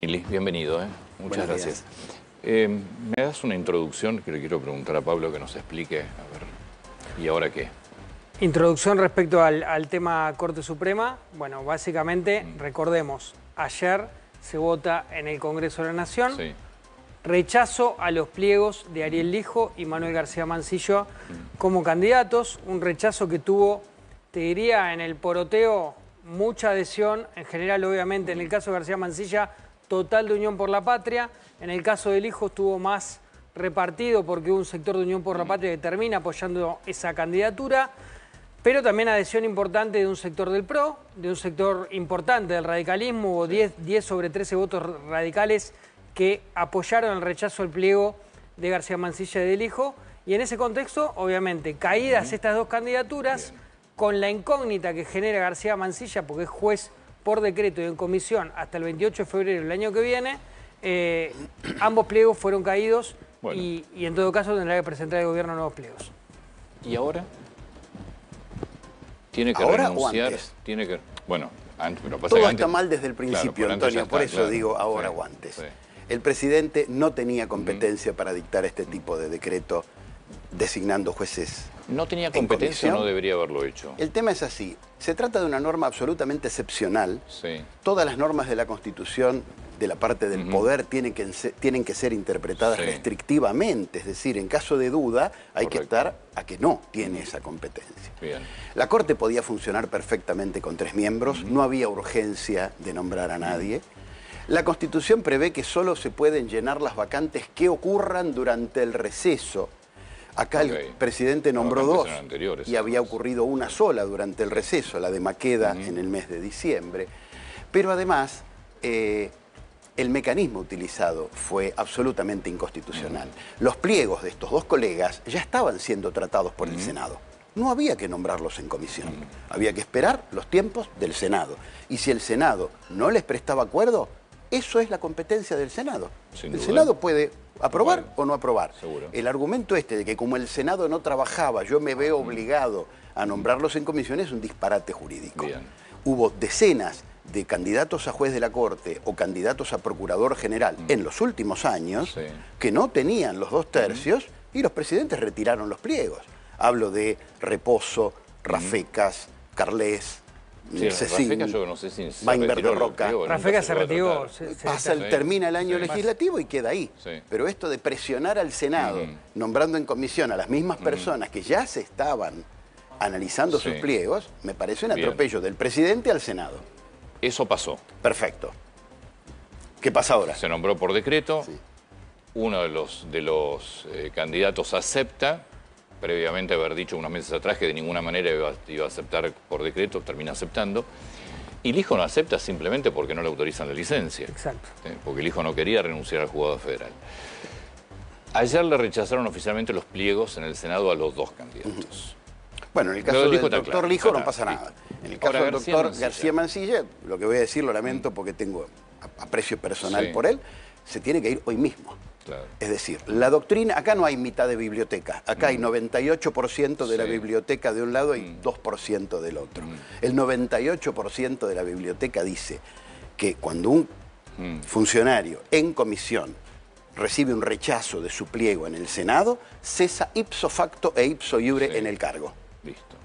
Ili, bienvenido, muchas gracias. ¿Me das una introducción que le quiero preguntar a Pablo que nos explique? A ver, ¿y ahora qué? Introducción respecto al tema Corte Suprema. Bueno, básicamente, recordemos, ayer se vota en el Congreso de la Nación rechazo a los pliegos de Ariel Lijo y Manuel García Mancilla como candidatos. Un rechazo que tuvo, te diría, en el poroteo mucha adhesión. En general, obviamente, en el caso de García Mancilla, total de Unión por la Patria. En el caso del Lijo estuvo más repartido porque hubo un sector de Unión por la Patria que termina apoyando esa candidatura, pero también adhesión importante de un sector del PRO, de un sector importante del radicalismo. Hubo 10 sobre 13 votos radicales que apoyaron el rechazo al pliego de García Mancilla y del Lijo. Y en ese contexto, obviamente, caídas estas dos candidaturas, con la incógnita que genera García Mancilla, porque es juez por decreto y en comisión hasta el 28 de febrero del año que viene, ambos pliegos fueron caídos y en todo caso tendrá que presentar el gobierno nuevos pliegos. ¿Y ahora? ¿Tiene que ¿Ahora renunciar? o antes? Tiene que... Bueno, antes, pero pasa todo que está antes... mal desde el principio, claro, Antonio, está, por eso claro, digo ahora o antes. El presidente no tenía competencia para dictar este tipo de decreto designando jueces. ¿No tenía competencia o no debería haberlo hecho? El tema es así. Se trata de una norma absolutamente excepcional. Todas las normas de la Constitución, de la parte del poder, tienen que ser interpretadas restrictivamente. Es decir, en caso de duda, hay que estar a que no tiene esa competencia. La Corte podía funcionar perfectamente con 3 miembros. No había urgencia de nombrar a nadie. La Constitución prevé que solo se pueden llenar las vacantes que ocurran durante el receso. Acá el presidente nombró 2 y había ocurrido una sola durante el receso, la de Maqueda en el mes de diciembre. Pero además, el mecanismo utilizado fue absolutamente inconstitucional. Los pliegos de estos 2 colegas ya estaban siendo tratados por el Senado. No había que nombrarlos en comisión. Había que esperar los tiempos del Senado. Y si el Senado no les prestaba acuerdo, eso es la competencia del Senado. El Senado puede aprobar o no aprobar. El argumento de que como el Senado no trabajaba, yo me veo obligado a nombrarlos en comisión es un disparate jurídico. Hubo decenas de candidatos a juez de la Corte o candidatos a procurador general en los últimos años que no tenían los 2/3 y los presidentes retiraron los pliegos. Hablo de Reposo, Rafecas, Carles, Rafecas, yo no sé si Weinberg de Roca. Rafecas se retiró. Termina el año legislativo y queda ahí. Pero esto de presionar al Senado, nombrando en comisión a las mismas personas que ya se estaban analizando sus pliegos, me parece un atropello del presidente al Senado. Eso pasó. Perfecto. ¿Qué pasa ahora? Se nombró por decreto. Uno de los candidatos acepta, previamente haber dicho unos meses atrás que de ninguna manera iba a aceptar por decreto, termina aceptando. Y Lijo no acepta simplemente porque no le autorizan la licencia. Exacto. Porque Lijo no quería renunciar al juzgado federal. Ayer le rechazaron oficialmente los pliegos en el Senado a los 2 candidatos. Bueno, en el caso del doctor Lijo no pasa nada. En el caso del doctor García Mancilla, lo que voy a decir lo lamento porque tengo aprecio personal por él, se tiene que ir hoy mismo. Es decir, la doctrina, acá no hay mitad de biblioteca, acá hay 98% de la biblioteca de un lado y 2% del otro. El 98% de la biblioteca dice que cuando un funcionario en comisión recibe un rechazo de su pliego en el Senado, cesa ipso facto e ipso iure en el cargo.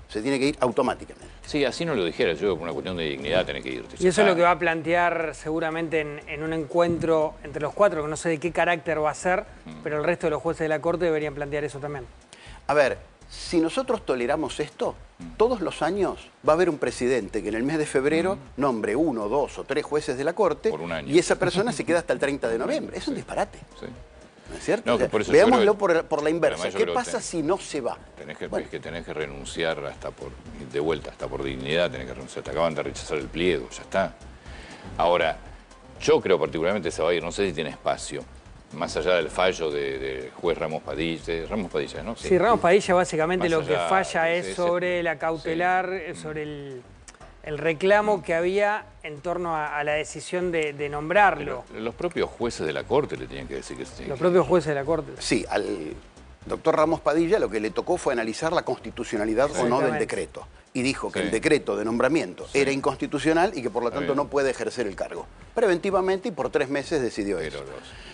Se tiene que ir automáticamente. Sí, así no lo dijera yo, por una cuestión de dignidad tenés que irte. Y eso es lo que va a plantear seguramente en un encuentro entre los 4, que no sé de qué carácter va a ser, pero el resto de los jueces de la Corte deberían plantear eso también. A ver, si nosotros toleramos esto, todos los años va a haber un presidente que en el mes de febrero nombre 1, 2 o 3 jueces de la Corte y esa persona se queda hasta el 30 de noviembre. Es un disparate. ¿No es cierto? No, por eso veámoslo por la inversa. ¿Qué pasa si no se va? Tenés que renunciar de vuelta, hasta por dignidad tenés que renunciar. Te acaban de rechazar el pliego, ya está. Ahora, yo creo particularmente se va a ir, no sé si tiene espacio, más allá del fallo de juez Ramos Padilla, ¿no? Sí, Ramos Padilla básicamente lo que falla es sobre la cautelar, sobre el reclamo que había en torno a la decisión de nombrarlo. Pero los propios jueces de la Corte le tenían que decir que sí. Los propios jueces de la Corte. Sí, al doctor Ramos Padilla lo que le tocó fue analizar la constitucionalidad o no del decreto. y dijo que el decreto de nombramiento era inconstitucional y que por lo tanto no puede ejercer el cargo. Preventivamente y por 3 meses decidió eso.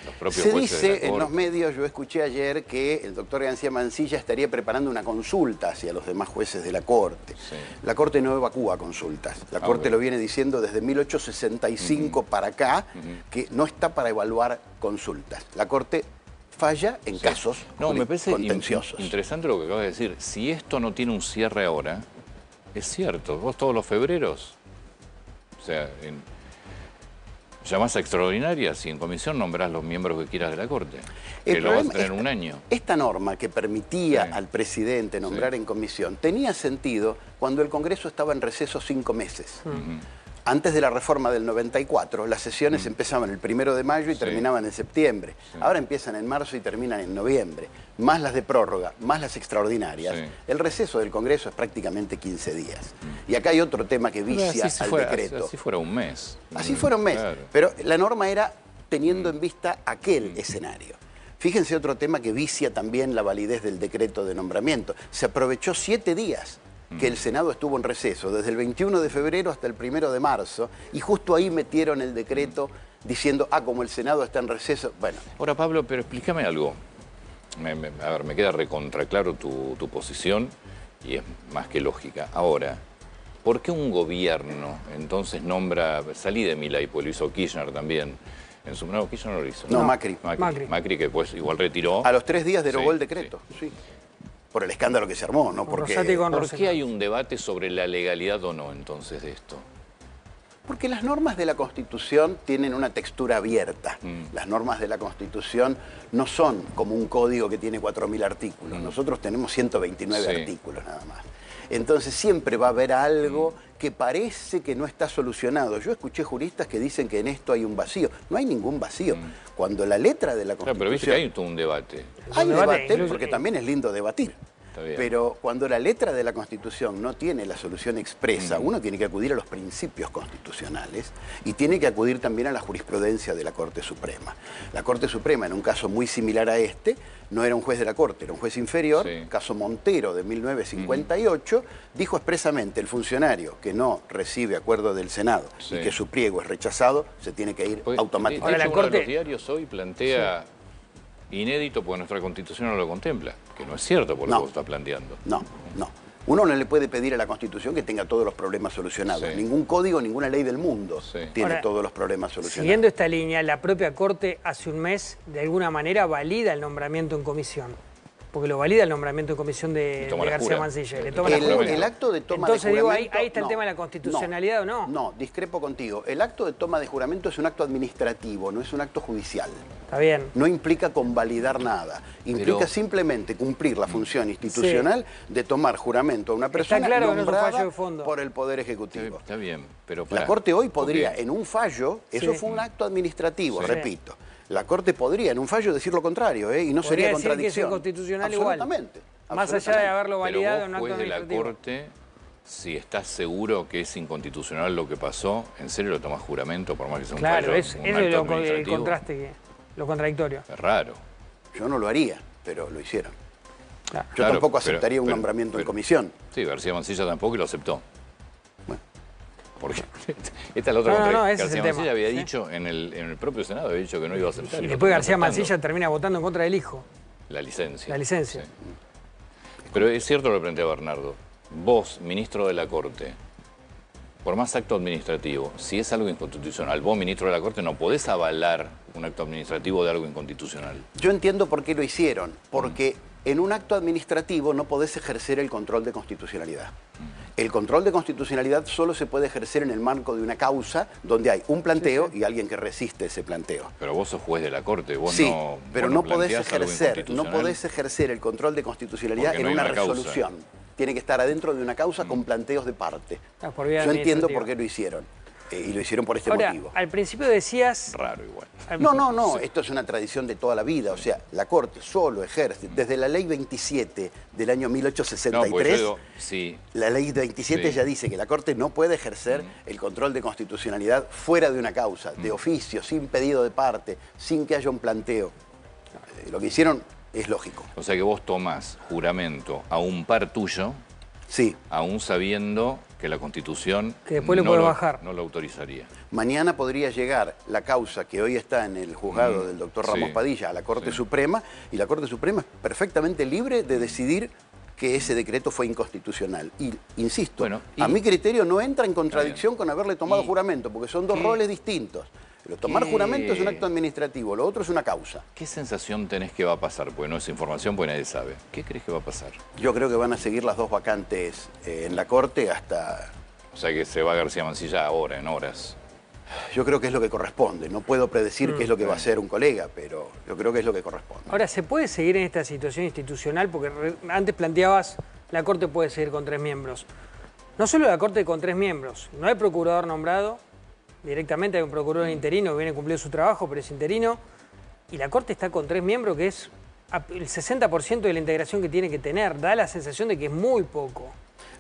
Los propios Se jueces dice en los medios, yo escuché ayer que el doctor García Mansilla estaría preparando una consulta hacia los demás jueces de la Corte. La Corte no evacúa consultas. La Corte lo viene diciendo desde 1865 para acá, que no está para evaluar consultas. La Corte falla en casos me parece contenciosos. Interesante lo que acabas de decir. Si esto no tiene un cierre ahora, es cierto, vos todos los febreros, o sea, llamás a extraordinarias y en comisión nombrás los miembros que quieras de la Corte, que lo vas a tener un año. Esta norma que permitía al presidente nombrar en comisión tenía sentido cuando el Congreso estaba en receso 5 meses. Antes de la reforma del 94, las sesiones empezaban el 1 de mayo y terminaban en septiembre. Ahora empiezan en marzo y terminan en noviembre. Más las de prórroga, más las extraordinarias. El receso del Congreso es prácticamente 15 días. Y acá hay otro tema que vicia al decreto. Así fuera un mes. Así fuera un mes. Claro. Pero la norma era teniendo en vista aquel escenario. Fíjense otro tema que vicia también la validez del decreto de nombramiento. Se aprovechó 7 días que el Senado estuvo en receso, desde el 21 de febrero hasta el 1 de marzo, y justo ahí metieron el decreto diciendo, como el Senado está en receso, bueno. Ahora, Pablo, pero explícame algo. A ver, me queda recontraclaro tu posición, y es más que lógica. Ahora, ¿por qué un gobierno entonces nombra, salí de Milei, pues lo hizo Kirchner también, no, Kirchner no lo hizo. No, Macri. Macri, que pues igual retiró. A los 3 días derogó el decreto, sí. Por el escándalo que se armó, ¿no? ¿Por qué hay un debate sobre la legalidad o no, entonces, de esto? Porque las normas de la Constitución tienen una textura abierta. Las normas de la Constitución no son como un código que tiene 4.000 artículos. Nosotros tenemos 129 artículos nada más. Entonces siempre va a haber algo que parece que no está solucionado. Yo escuché juristas que dicen que en esto hay un vacío. No hay ningún vacío. Cuando la letra de la Constitución... Pero viste que hay todo un debate. Hay debate porque también es lindo debatir. Pero cuando la letra de la Constitución no tiene la solución expresa, uno tiene que acudir a los principios constitucionales y tiene que acudir también a la jurisprudencia de la Corte Suprema. La Corte Suprema, en un caso muy similar a este, no era un juez de la Corte, era un juez inferior, caso Montero de 1958, dijo expresamente, el funcionario que no recibe acuerdo del Senado y que su pliego es rechazado, se tiene que ir automáticamente. De hecho, uno de los diarios hoy plantea... inédito porque nuestra Constitución no lo contempla, que no es cierto por lo que vos estás planteando. No. Uno no le puede pedir a la Constitución que tenga todos los problemas solucionados. Ningún código, ninguna ley del mundo tiene todos los problemas solucionados. Siguiendo esta línea, la propia Corte hace un mes, de alguna manera, valida el nombramiento en comisión. Porque lo valida el nombramiento en comisión de García Mansilla. El acto de toma de juramento... Entonces, ahí está el tema de la constitucionalidad, ¿o no? No, discrepo contigo. El acto de toma de juramento es un acto administrativo, no es un acto judicial. Está bien. No implica convalidar nada. Implica simplemente cumplir la función institucional de tomar juramento a una persona nombrada por el Poder Ejecutivo. Está bien, pero... La Corte hoy podría, en un fallo, eso fue un acto administrativo, repito. La Corte podría en un fallo decir lo contrario, y no sería contradicción. Que es inconstitucional absolutamente, igual. Más allá de haberlo validado en un acto administrativo. Pero vos, juez de la Corte, si estás seguro que es inconstitucional lo que pasó, ¿en serio lo tomás juramento por más que sea un fallo? Claro, eso es el contraste, lo contradictorio. Es raro. Yo no lo haría, pero lo hicieron. Yo tampoco aceptaría un nombramiento en comisión. Sí, García Mansilla tampoco y lo aceptó. Porque esta es la otra contradicción. García Mansilla había dicho en el propio Senado, había dicho que no iba a aceptar. Y después García Mansilla termina votando en contra del hijo. La licencia. La licencia. Pero es cierto lo que plantea Bernardo. Vos, ministro de la Corte, por más acto administrativo, si es algo inconstitucional, vos, ministro de la Corte, no podés avalar un acto administrativo de algo inconstitucional. Yo entiendo por qué lo hicieron. Porque en un acto administrativo no podés ejercer el control de constitucionalidad. El control de constitucionalidad solo se puede ejercer en el marco de una causa donde hay un planteo y alguien que resiste ese planteo. Pero vos sos juez de la Corte, vos pero no podés ejercer el control de constitucionalidad en una resolución. Tiene que estar adentro de una causa con planteos de parte. Yo entiendo por qué lo hicieron. Y lo hicieron por este motivo. Al principio decías... Raro igual. No, esto es una tradición de toda la vida. O sea, la Corte solo ejerce, desde la Ley 27 del año 1863, la Ley 27 ya dice que la Corte no puede ejercer el control de constitucionalidad fuera de una causa, de oficio, sin pedido de parte, sin que haya un planteo. Lo que hicieron es lógico. O sea que vos tomás juramento a un par tuyo Sí. Aún sabiendo que la Constitución que después le puede bajar. No lo autorizaría. Mañana podría llegar la causa que hoy está en el juzgado del doctor Ramos Padilla a la Corte Suprema, y la Corte Suprema es perfectamente libre de decidir que ese decreto fue inconstitucional. Y, insisto, a mi criterio no entra en contradicción con haberle tomado juramento, porque son dos roles distintos. Tomar juramento es un acto administrativo, lo otro es una causa. ¿Qué sensación tenés que va a pasar? Porque no es información, porque nadie sabe. ¿Qué crees que va a pasar? Yo creo que van a seguir las dos vacantes en la Corte hasta... O sea que se va García Mansilla ahora, en horas. Yo creo que es lo que corresponde. No puedo predecir qué es lo que va a hacer un colega, pero yo creo que es lo que corresponde. Ahora, ¿se puede seguir en esta situación institucional? Porque antes planteabas, la Corte puede seguir con 3 miembros. No solo la Corte con 3 miembros, no hay procurador nombrado, directamente hay un procurador interino que viene a cumplir su trabajo, pero es interino, y la Corte está con 3 miembros, que es el 60% de la integración que tiene que tener. Da la sensación de que es muy poco.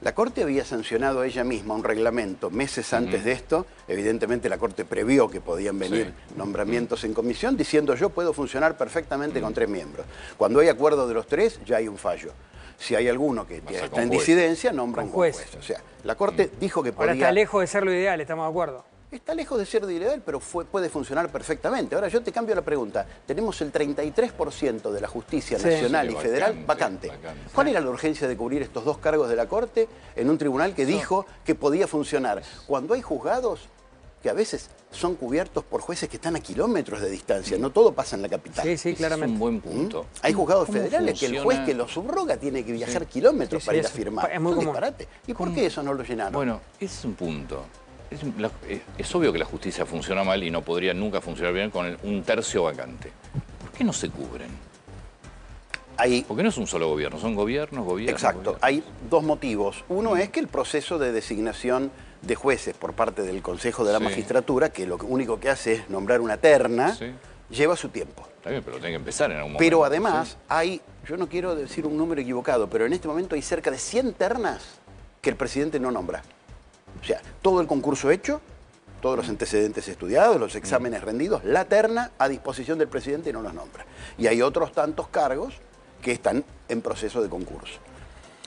La Corte había sancionado ella misma un reglamento meses antes de esto. Evidentemente la Corte previó que podían venir nombramientos en comisión, diciendo yo puedo funcionar perfectamente con 3 miembros. Cuando hay acuerdo de los 3, ya hay un fallo. Si hay alguno que está en disidencia, nombran con juez. O sea, la Corte dijo que podía... Ahora está lejos de ser lo ideal, estamos de acuerdo. Está lejos de ser ideal, pero puede funcionar perfectamente. Ahora yo te cambio la pregunta. Tenemos el 33% de la justicia nacional y federal vacante. ¿Cuál era la urgencia de cubrir estos 2 cargos de la Corte en un tribunal que dijo que podía funcionar? Cuando hay juzgados que a veces son cubiertos por jueces que están a kilómetros de distancia, no todo pasa en la capital. Sí, claramente. Es un buen punto. Hay juzgados federales que el juez que los subroga tiene que viajar kilómetros para ir a firmar. Es muy común. Disparate. ¿Y por qué eso no lo llenaron? Bueno, ese es un punto. Es obvio que la justicia funciona mal y no podría nunca funcionar bien con un tercio vacante. ¿Por qué no se cubren? Porque no es un solo gobierno, son gobiernos. Exacto, hay 2 motivos. Uno es que el proceso de designación de jueces por parte del Consejo de la Magistratura, que lo único que hace es nombrar una terna, lleva su tiempo. Está bien, pero tiene que empezar en algún momento. Pero además hay, yo no quiero decir un número equivocado, pero en este momento hay cerca de 100 ternas que el presidente no nombra. O sea, todo el concurso hecho, todos los antecedentes estudiados, los exámenes rendidos, la terna a disposición del presidente y no los nombra. Y hay otros tantos cargos que están en proceso de concurso.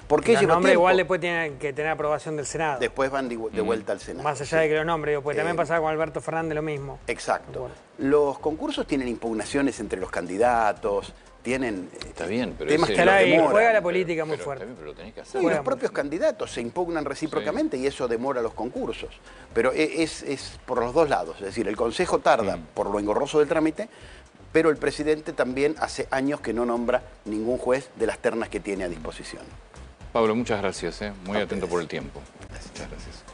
¿Por qué lleva tiempo? Igual después tienen que tener aprobación del Senado. Después van de vuelta al Senado. Más allá de que los nombres, pues también pasaba con Alberto Fernández lo mismo. Exacto. Los concursos tienen impugnaciones entre los candidatos, tienen temas que los demoran. Juega la política muy fuerte. Pero lo tenés que hacer. Y los propios candidatos se impugnan recíprocamente y eso demora los concursos. Pero es por los 2 lados. Es decir, el Consejo tarda por lo engorroso del trámite, pero el presidente también hace años que no nombra ningún juez de las ternas que tiene a disposición. Pablo, muchas gracias. Muy atento por el tiempo. Muchas gracias.